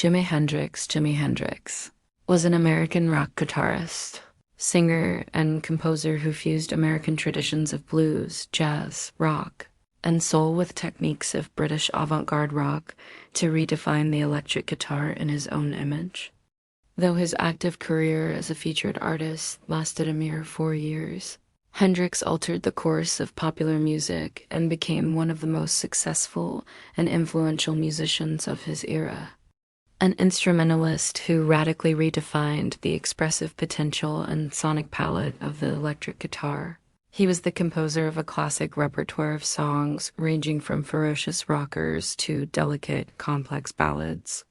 Jimi Hendrix was an American rock guitarist, singer, and composer who fused American traditions of blues, jazz, rock, and soul with techniques of British avant-garde rock to redefine the electric guitar in his own image. Though his active career as a featured artist lasted a mere 4 years, Hendrix altered the course of popular music and became one of the most successful and influential musicians of his era. An instrumentalist who radically redefined the expressive potential and sonic palette of the electric guitar. He was the composer of a classic repertoire of songs ranging from ferocious rockers to delicate, complex ballads.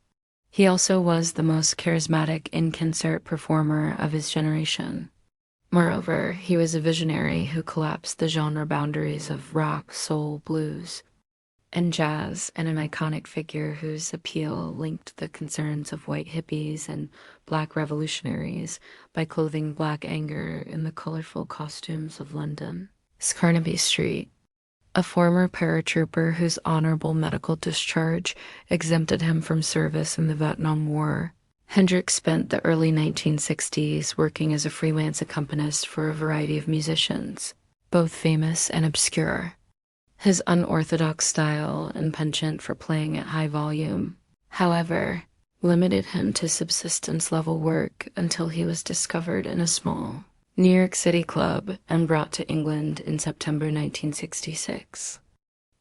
He also was the most charismatic in-concert performer of his generation. Moreover, he was a visionary who collapsed the genre boundaries of rock, soul, blues, and jazz, and an iconic figure whose appeal linked the concerns of white hippies and black revolutionaries by clothing black anger in the colorful costumes of London. Carnaby Street, a former paratrooper whose honorable medical discharge exempted him from service in the Vietnam War, Hendrix spent the early 1960s working as a freelance accompanist for a variety of musicians, both famous and obscure. His unorthodox style and penchant for playing at high volume, however, limited him to subsistence-level work until he was discovered in a small New York City club and brought to England in September 1966.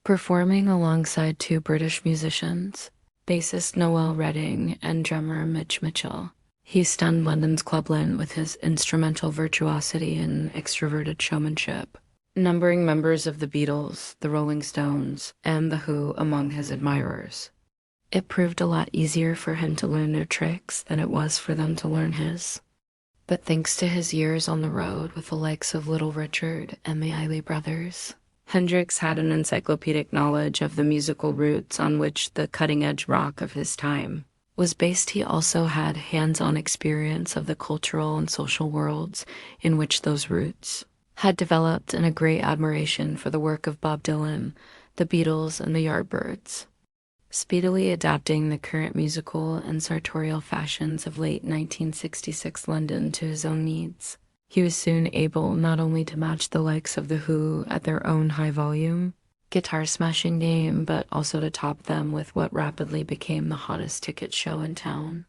Performing alongside two British musicians, bassist Noel Redding and drummer Mitch Mitchell, he stunned London's clubland with his instrumental virtuosity and extroverted showmanship, numbering members of the Beatles, the Rolling Stones, and The Who among his admirers. It proved a lot easier for him to learn their tricks than it was for them to learn his. But thanks to his years on the road with the likes of Little Richard and the Isley Brothers, Hendrix had an encyclopedic knowledge of the musical roots on which the cutting-edge rock of his time was based. He also had hands-on experience of the cultural and social worlds in which those roots had developed, and a great admiration for the work of Bob Dylan, the Beatles, and the Yardbirds. Speedily adapting the current musical and sartorial fashions of late 1966 London to his own needs, he was soon able not only to match the likes of The Who at their own high-volume, guitar-smashing game, but also to top them with what rapidly became the hottest ticket show in town.